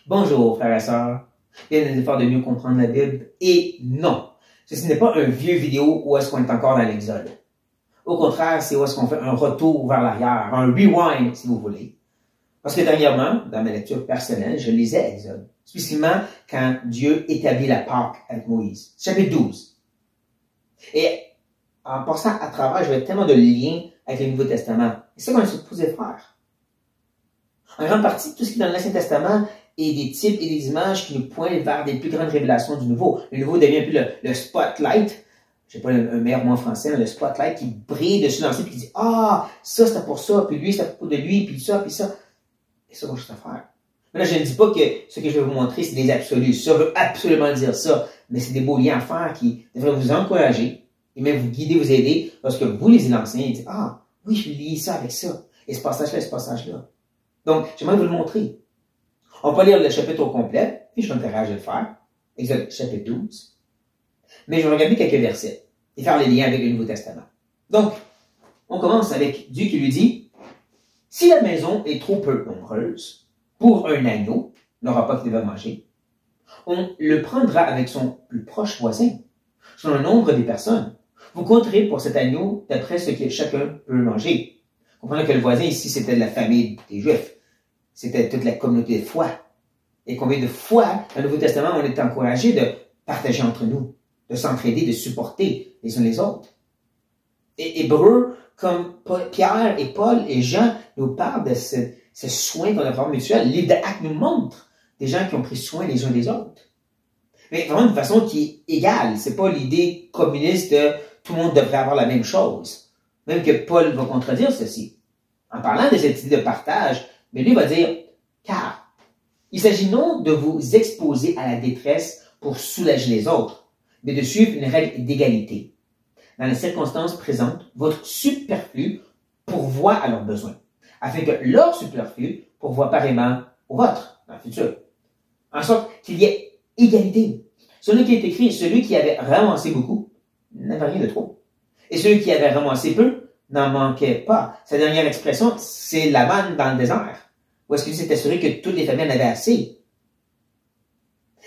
Bonjour, frères et sœurs. Bien des efforts de mieux comprendre la Bible. Et non, ceci n'est pas un vieux vidéo où est-ce qu'on est encore dans l'Exode. Au contraire, c'est où est-ce qu'on fait un retour vers l'arrière, un rewind, si vous voulez. Parce que dernièrement, dans ma lecture personnelle, je lisais Exode, spécifiquement quand Dieu établit la Pâque avec Moïse. Chapitre 12. Et en passant à travers, j'avais tellement de liens avec le Nouveau Testament. Et c'est ça qu'on est supposé faire. En grande partie, tout ce qui est dans l'Ancien Testament est des types et des images qui nous pointent vers des plus grandes révélations du Nouveau. Le Nouveau devient un peu le spotlight, je sais pas un meilleur mot en français, mais le spotlight qui brille dessus l'ancien, puis qui dit, ah, ça c'était pour ça, puis lui c'était à propos de lui, puis ça, puis ça. Et ça, moi, je sais faire. Mais là, je ne dis pas que ce que je vais vous montrer, c'est des absolus. Ça veut absolument dire ça, mais c'est des beaux liens à faire qui devraient vous encourager et même vous guider, vous aider, lorsque vous lisez l'ancien et dites, ah, oui, je lis ça avec ça, et ce passage-là, et ce passage-là. Donc, j'aimerais vous le montrer. On peut lire le chapitre au complet, puis je m'encourage à le faire. Exode chapitre 12. Mais je vais regarder quelques versets et faire les liens avec le Nouveau Testament. Donc, on commence avec Dieu qui lui dit, si la maison est trop peu nombreuse pour un agneau, n'aura pas qu'il va manger, on le prendra avec son plus proche voisin, selon le nombre des personnes. Vous compterez pour cet agneau d'après ce que chacun peut manger. Comprenez que le voisin ici, c'était de la famille des Juifs. C'était toute la communauté de foi. Et combien de fois, dans le Nouveau Testament, on est encouragé de partager entre nous, de s'entraider, de supporter les uns les autres. Et Hébreux, comme Pierre et Paul et Jean, nous parlent de ce soin qu'on a vraiment mutuel. Le livre d'Actes nous montre des gens qui ont pris soin les uns des autres. Mais vraiment de façon qui est égale. C'est pas l'idée communiste de tout le monde devrait avoir la même chose. Même que Paul va contredire ceci. En parlant de cette idée de partage, mais lui va dire, car il s'agit non de vous exposer à la détresse pour soulager les autres, mais de suivre une règle d'égalité. Dans les circonstances présentes, votre superflu pourvoit à leurs besoins, afin que leur superflu pourvoie pareillement au vôtre dans le futur. En sorte qu'il y ait égalité. Celui qui est écrit, celui qui avait ramassé beaucoup, n'avait rien de trop. Et celui qui avait ramassé peu, n'en manquait pas. Sa dernière expression, c'est la manne dans le désert. Où est-ce qu'il s'est assuré que toutes les familles en avaient assez?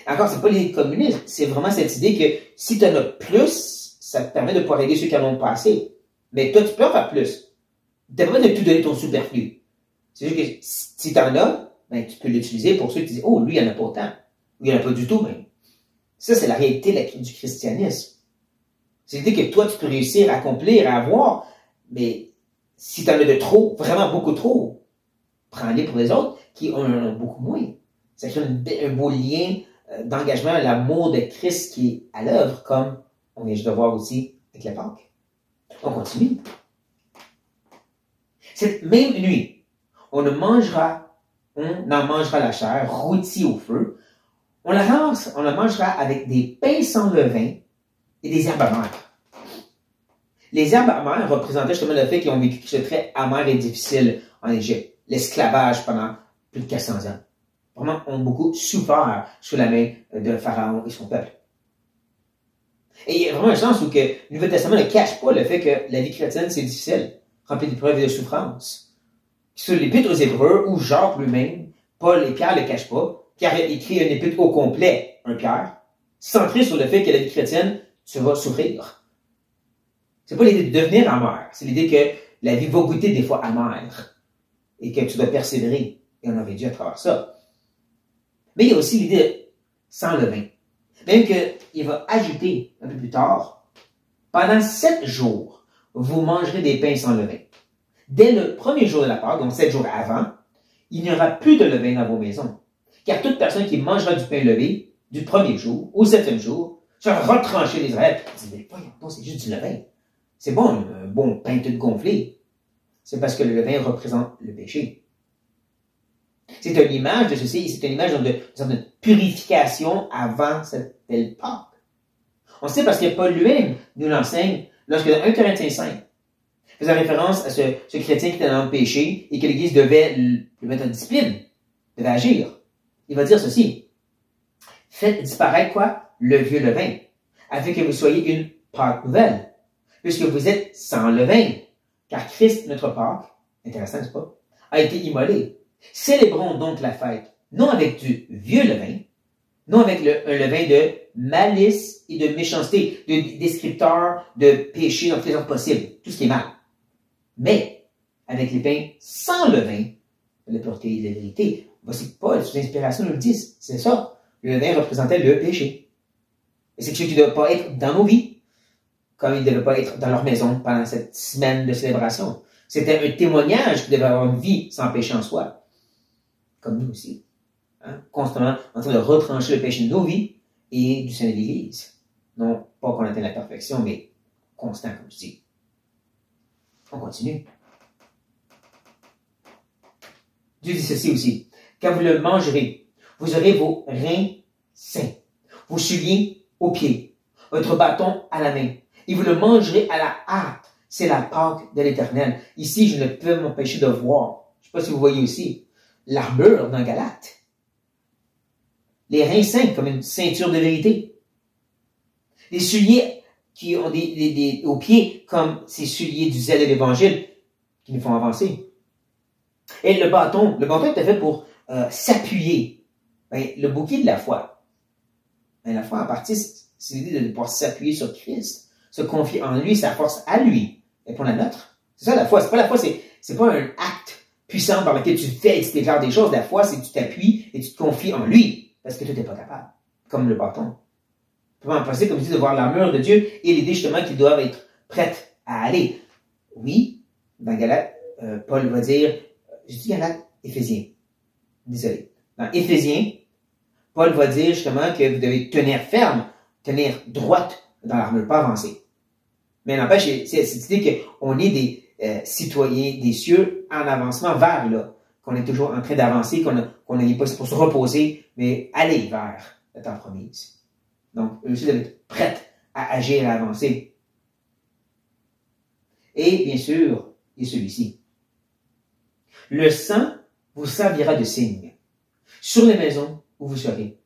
Encore, c'est pas l'idée communiste, c'est vraiment cette idée que si tu en as plus, ça te permet de pouvoir aider ceux qui en ont pas assez. Mais toi, tu peux en faire plus. Tu n'as pas besoin de tout donner ton superflu. C'est juste que si tu en as, ben, tu peux l'utiliser pour ceux qui disent, oh, lui, il n'y en a pas autant. Lui, il n'y en a pas du tout, même. Ça, c'est la réalité du christianisme. C'est l'idée que toi, tu peux réussir à accomplir, à avoir, mais si tu en as de trop, vraiment beaucoup trop, prends-les pour les autres qui en ont beaucoup moins. Ça crée un beau lien d'engagement, l'amour de Christ qui est à l'œuvre, comme on vient juste de voir aussi avec la Pâque. On continue. Cette même nuit, on en mangera la chair rôtie au feu. On la mangera avec des pains sans levain et des herbes amères. Les herbes amères représentaient justement le fait qu'ils ont vécu quelque chose de très amer et difficile en Égypte. L'esclavage pendant plus de 400 ans. Vraiment, ont beaucoup souffert sous la main de Pharaon et son peuple. Et il y a vraiment un sens où que le Nouveau Testament ne cache pas le fait que la vie chrétienne, c'est difficile, rempli d'épreuves et de souffrances. Sur l'épître aux Hébreux, où Jacques lui-même, Paul et Pierre ne le cachent pas, Pierre a écrit un épître au complet, un Pierre, centré sur le fait que la vie chrétienne, tu vas souffrir. C'est pas l'idée de devenir amer, c'est l'idée que la vie va goûter des fois amère et que tu dois persévérer. Et on aurait dû à travers ça. Mais il y a aussi l'idée de sans levain. Même qu'il va ajouter un peu plus tard, pendant 7 jours, vous mangerez des pains sans levain. Dès le premier jour de la Pâque, donc 7 jours avant, il n'y aura plus de levain dans vos maisons. Car toute personne qui mangera du pain levé du premier jour au 7e jour sera retranchée des oreilles. On dit, mais voyons, non, c'est juste du levain. C'est bon, un bon pain tout gonflé. C'est parce que le levain représente le péché. C'est une image de ceci, c'est une image de purification avant cette belle Pâque. On sait parce que Paul lui-même nous l'enseigne lorsque dans 1 Corinthiens 5 faisait référence à ce chrétien qui était dans le péché et que l'Église devait le mettre en discipline, devait agir. Il va dire ceci. Faites disparaître quoi? Le vieux levain, afin que vous soyez une Pâque nouvelle, puisque vous êtes sans levain, car Christ, notre Pâque, intéressant, n'est-ce pas, a été immolé. Célébrons donc la fête, non avec du vieux levain, non avec un levain de malice et de méchanceté, de descripteur de péché dans tous les sens possibles, tout ce qui est mal. Mais avec les pains sans levain, de la pureté et de la vérité. Voici Paul, sous inspiration, nous le dit. C'est ça. Le levain représentait le péché. Et c'est quelque chose qui ne doit pas être dans nos vies, comme il ne devait pas être dans leur maison pendant cette semaine de célébration. C'était un témoignage qui devait avoir une vie sans péché en soi. Comme nous aussi. Hein? Constamment en train de retrancher le péché de nos vies et du sein de l'Église. Non pas qu'on atteigne la perfection, mais constant, comme je dis. On continue. Dieu dit ceci aussi. Quand vous le mangerez, vous aurez vos reins sains, vos souliers aux pieds, votre bâton à la main, et vous le mangerez à la hâte. C'est la Pâque de l'Éternel. Ici, je ne peux m'empêcher de voir, je ne sais pas si vous voyez aussi, l'armure dans Galate. Les reins sains comme une ceinture de vérité. Les souliers qui ont aux pieds comme ces souliers du zèle de l'Évangile qui nous font avancer. Et le bâton était fait pour s'appuyer. Ben, le bouquet de la foi. Ben, la foi en partie, c'est l'idée de pouvoir s'appuyer sur Christ, se confier en lui, sa force à lui, et pour la nôtre. C'est ça la foi. C'est pas la foi, c'est pas un acte puissant par lequel tu fais et tu déclares des choses. La foi, c'est que tu t'appuies et tu te confies en lui, parce que tu n'es pas capable. Comme le bâton. Tu peux en passer, comme je dis, de voir l'armure de Dieu et l'idée justement qu'ils doivent être prêtes à aller. Oui, dans Galate, Paul va dire, je dis Galate, Éphésiens. Désolé. Dans Éphésiens, Paul va dire justement que vous devez tenir ferme, tenir droite dans l'armure, pas avancer. Mais n'empêche, c'est cette idée qu'on est des citoyens des cieux en avancement vers là, qu'on est toujours en train d'avancer, qu'on n'est pas pour se reposer, mais aller vers la terre promise. Donc, eux aussi doivent être prêts à agir et à avancer. Et bien sûr, il y a celui-ci. Le sang vous servira de signe sur les maisons où vous serez.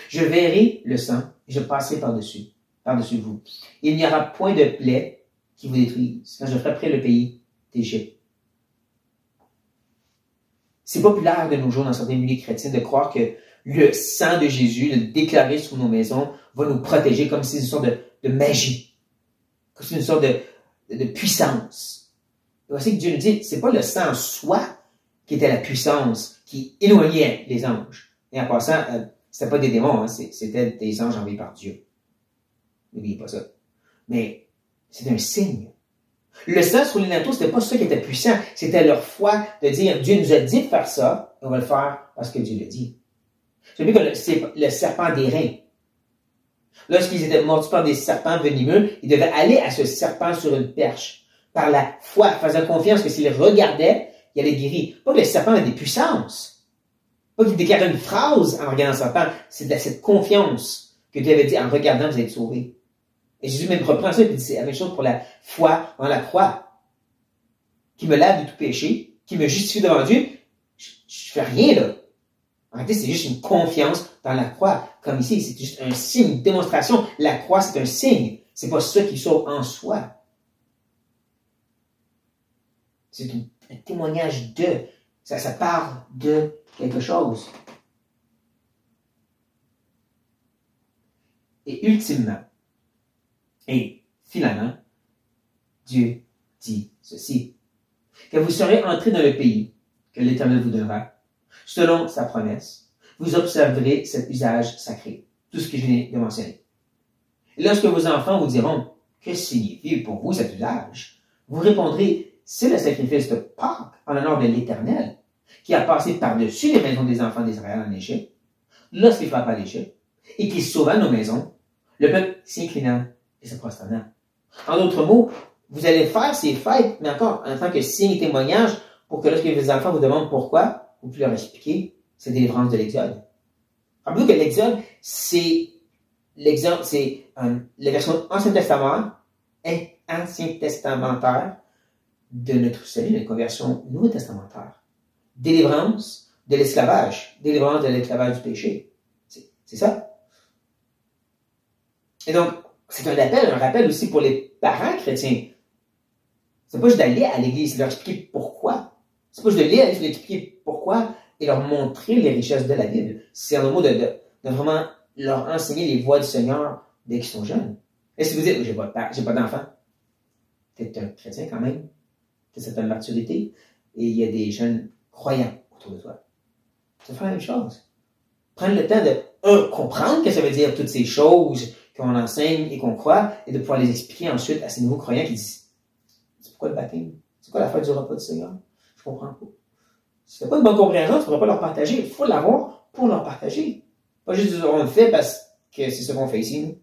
Je verrai le sang et je passerai par-dessus vous. Il n'y aura point de plaie qui vous détruise quand je frapperai le pays d'Égypte. C'est populaire de nos jours dans certains milieux chrétiens de croire que le sang de Jésus, le déclaré sur nos maisons, va nous protéger comme si c'est une sorte de magie, comme si c'est une sorte de puissance. Voici que Dieu nous dit, c'est pas le sang en soi qui était la puissance qui éloignait les anges. Et en passant, c'était pas des démons, hein, c'était des anges envoyés par Dieu. N'oubliez pas ça. Mais c'est un signe. Le sang sur les linteaux, c'était pas ça qui était puissant. C'était leur foi de dire, Dieu nous a dit de faire ça, et on va le faire parce que Dieu l'a dit. J'ai vu que c'est le serpent des reins. Lorsqu'ils étaient mordus par des serpents venimeux, ils devaient aller à ce serpent sur une perche. Par la foi, faisant confiance que s'ils regardaient, il allait guérir. Pas que le serpent avait des puissances. Pas qu'il déclarait une phrase en regardant le serpent. C'est de cette confiance que Dieu avait dit, en regardant, vous êtes sauvés. Et Jésus même reprend ça et dit, c'est la même chose pour la foi en la croix. Qui me lave de tout péché, qui me justifie devant Dieu. Je fais rien, là. En réalité, c'est juste une confiance dans la croix. Comme ici, c'est juste un signe, une démonstration. La croix, c'est un signe. C'est pas ça qui sauve en soi. C'est un témoignage de. Ça parle de quelque chose. Et ultimement, et finalement, Dieu dit ceci. Quand vous serez entrés dans le pays que l'Éternel vous donnera, selon sa promesse, vous observerez cet usage sacré, tout ce que je viens de mentionner. Et lorsque vos enfants vous diront, que signifie pour vous cet usage? Vous répondrez, c'est le sacrifice de Pâques en l'honneur de l'Éternel, qui a passé par-dessus les maisons des enfants d'Israël en Égypte, lorsqu'il frappa l'Égypte, et qui sauva nos maisons, le peuple s'inclinant et se prosternant. En d'autres mots, vous allez faire ces fêtes, mais encore en tant que signe et témoignage, pour que lorsque vos enfants vous demandent pourquoi, vous pouvez leur expliquer, c'est la délivrance de l'Exode. Rappelez-vous que l'Exode, c'est l'exemple, c'est la version Ancien Testament et Ancien Testamentaire de notre salut, notre conversion Nouveau Testamentaire. Délivrance de l'esclavage, délivrance de l'esclavage du péché. C'est ça. Et donc, c'est un rappel aussi pour les parents chrétiens. C'est pas juste d'aller à l'église, de leur expliquer pourquoi. C'est pas juste de lire et de leur expliquer pourquoi et leur montrer les richesses de la Bible. C'est un mot de vraiment leur enseigner les voies du Seigneur dès qu'ils sont jeunes. Et si vous dites, j'ai pas d'enfant, tu es un chrétien quand même, tu as certaine maturité, et il y a des jeunes croyants autour de toi. Tu vas faire la même chose. Prendre le temps de, comprendre ce que ça veut dire toutes ces choses qu'on enseigne et qu'on croit, et de pouvoir les expliquer ensuite à ces nouveaux croyants qui disent, c'est pourquoi le baptême? C'est quoi la fête du repas du Seigneur? Je comprends pas. Si tu n'as pas de bonne compréhension, tu ne pourras pas leur partager. Il faut l'avoir pour leur partager. Pas juste dire, on le fait parce que c'est ce qu'on fait ici, nous.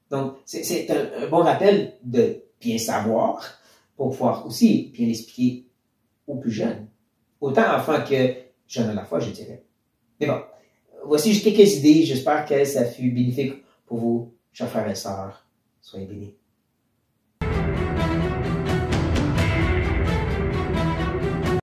Donc, c'est un bon rappel de bien savoir pour pouvoir aussi bien l'expliquer aux plus jeunes. Autant enfants que jeunes à la fois, je dirais. Mais bon, voici juste quelques idées. J'espère que ça fut bénéfique pour vous, chers frères et sœurs. Soyez bénis.